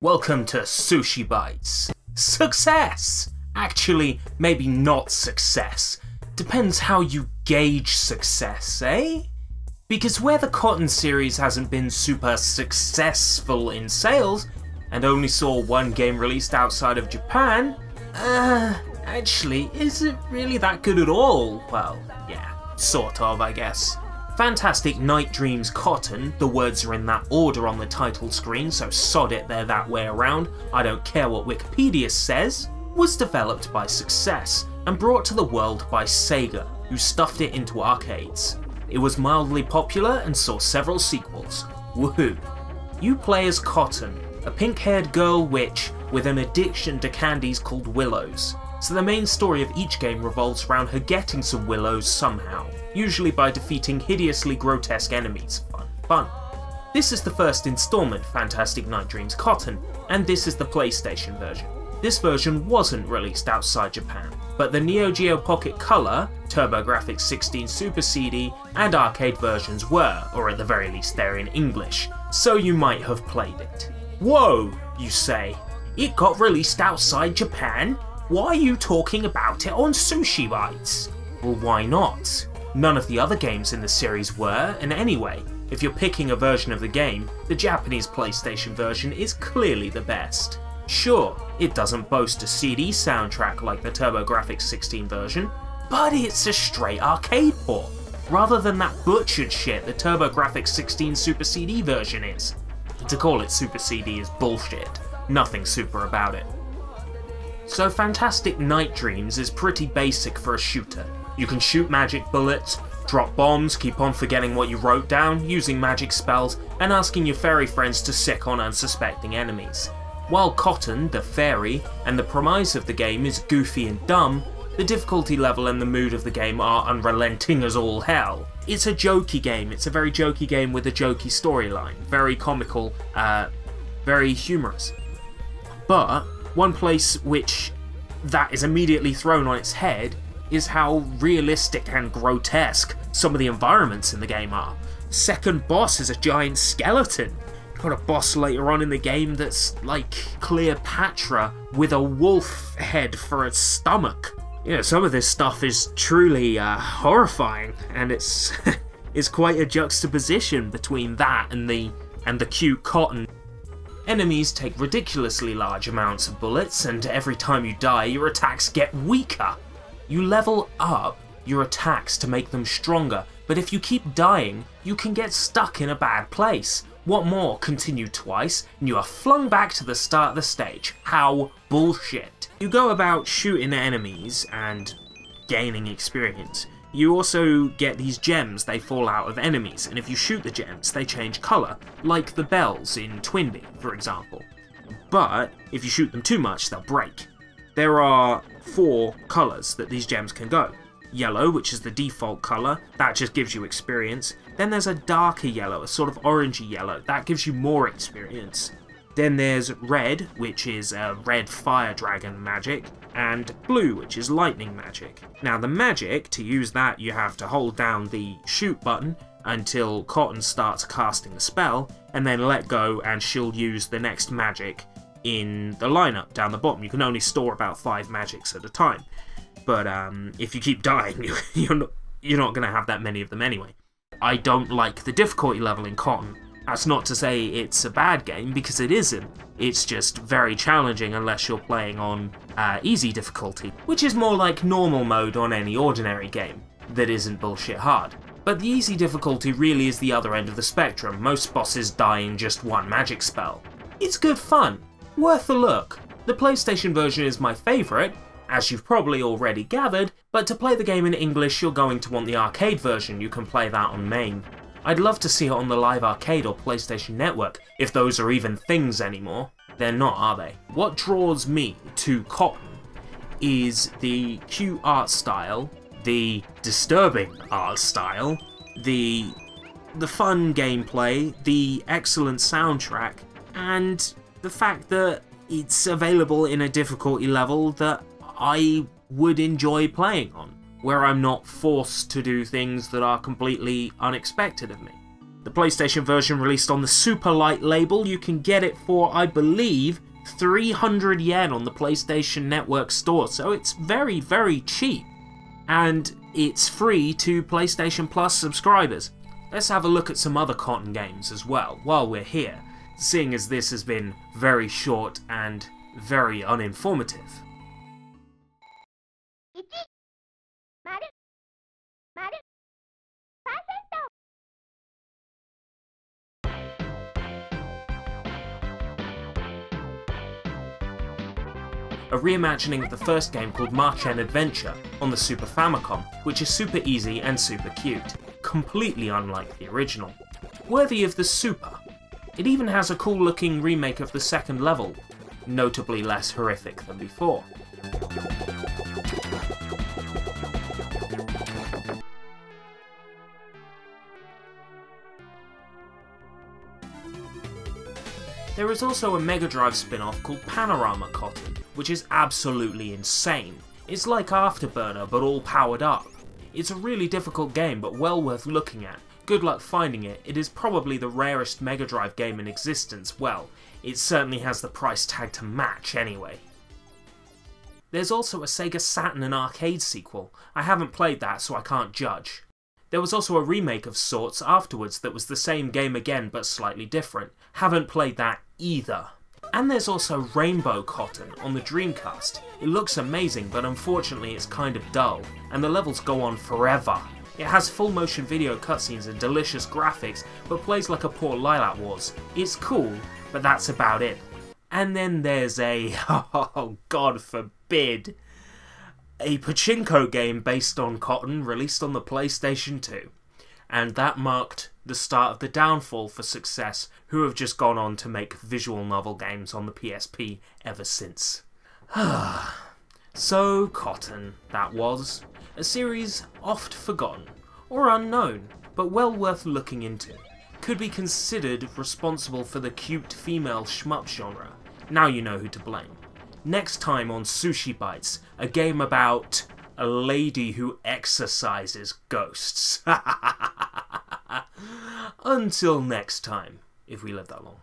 Welcome to SushiBites. Success! Actually, maybe not success. Depends how you gauge success, eh? Because where the Cotton series hasn't been super successful in sales, and only saw one game released outside of Japan, actually, is it really that good at all? Well, yeah, sort of, I guess. Fantastic Night Dreams Cotton, the words are in that order on the title screen, so sod it, they're that way around, I don't care what Wikipedia says, was developed by Success and brought to the world by Sega, who stuffed it into arcades. It was mildly popular and saw several sequels. Woohoo! You play as Cotton, a pink-haired girl witch with an addiction to candies called Willows. So the main story of each game revolves around her getting some Willows somehow, usually by defeating hideously grotesque enemies. Fun, fun. This is the first installment, Fantastic Night Dreams Cotton, and this is the PlayStation version. This version wasn't released outside Japan, but the Neo Geo Pocket Color, TurboGrafx 16 Super CD, and arcade versions were, or at the very least they're in English, so you might have played it. Whoa, you say, it got released outside Japan? Why are you talking about it on SushiBites? Well, why not? None of the other games in the series were, and anyway, if you're picking a version of the game, the Japanese PlayStation version is clearly the best. Sure, it doesn't boast a CD soundtrack like the TurboGrafx 16 version, but it's a straight arcade port, rather than that butchered shit the TurboGrafx 16 Super CD version is. To call it Super CD is bullshit, nothing super about it. So Fantastic Night Dreams is pretty basic for a shooter. You can shoot magic bullets, drop bombs, keep on forgetting what you wrote down, using magic spells, and asking your fairy friends to sick on unsuspecting enemies. While Cotton, the fairy, and the premise of the game is goofy and dumb, the difficulty level and the mood of the game are unrelenting as all hell. It's a jokey game, it's a very jokey game with a jokey storyline, very comical, very humorous. But one place which that is immediately thrown on its head is how realistic and grotesque some of the environments in the game are. Second boss is a giant skeleton. You've got a boss later on in the game that's like Cleopatra with a wolf head for its stomach. You know, some of this stuff is truly horrifying, and it's it's quite a juxtaposition between that and the cute Cotton. Enemies take ridiculously large amounts of bullets, and every time you die your attacks get weaker. You level up your attacks to make them stronger, but if you keep dying, you can get stuck in a bad place. What more, continue twice, and you are flung back to the start of the stage. How bullshit. You go about shooting enemies and gaining experience. You also get these gems, they fall out of enemies, and if you shoot the gems, they change colour, like the bells in Twinbee, for example. But if you shoot them too much, they'll break. There are 4 colours that these gems can go. Yellow, which is the default colour, that just gives you experience. Then there's a darker yellow, a sort of orangey yellow, that gives you more experience. Then there's red, which is red fire dragon magic, and blue, which is lightning magic. Now the magic, to use that you have to hold down the shoot button until Cotton starts casting the spell, and then let go and she'll use the next magic in the lineup down the bottom. You can only store about 5 magics at a time, but if you keep dying, you're not going to have that many of them anyway. I don't like the difficulty level in Cotton. That's not to say it's a bad game, because it isn't. It's just very challenging unless you're playing on easy difficulty, which is more like normal mode on any ordinary game that isn't bullshit hard. But the easy difficulty really is the other end of the spectrum. Most bosses die in just 1 magic spell. It's good fun, worth a look. The PlayStation version is my favourite, as you've probably already gathered, but to play the game in English you're going to want the arcade version. You can play that on MAME. I'd love to see it on the Live Arcade or PlayStation Network, if those are even things anymore. They're not, are they? What draws me to Cotton is the cute art style, the disturbing art style, the fun gameplay, the excellent soundtrack, and the fact that it's available in a difficulty level that I would enjoy playing on, where I'm not forced to do things that are completely unexpected of me. The PlayStation version released on the Super Light label. You can get it for, I believe, 300 yen on the PlayStation Network store, so it's very, very cheap. And it's free to PlayStation Plus subscribers. Let's have a look at some other Cotton games as well, while we're here, seeing as this has been very short and very uninformative. A reimagining of the first game called March-End Adventure on the Super Famicom, which is super easy and super cute, completely unlike the original. Worthy of the Super. It even has a cool looking remake of the second level, notably less horrific than before. There is also a Mega Drive spin-off called Panorama Cotton, which is absolutely insane. It's like Afterburner, but all powered up. It's a really difficult game, but well worth looking at. Good luck finding it. It is probably the rarest Mega Drive game in existence. Well, it certainly has the price tag to match anyway. There's also a Sega Saturn and arcade sequel. I haven't played that, so I can't judge. There was also a remake of sorts afterwards that was the same game again, but slightly different. Haven't played that either. And there's also Rainbow Cotton on the Dreamcast. It looks amazing, but unfortunately it's kind of dull, and the levels go on forever. It has full motion video cutscenes and delicious graphics, but plays like a poor Lilac Wars. It's cool, but that's about it. And then there's a, oh god forbid, a pachinko game based on Cotton released on the PlayStation 2. And that marked the start of the downfall for Success, who have just gone on to make visual novel games on the PSP ever since. So Cotton, that was. A series oft forgotten, or unknown, but well worth looking into. Could be considered responsible for the cute female shmup genre. Now you know who to blame. Next time on SushiBites, a game about a lady who exorcises ghosts. Until next time, if we live that long.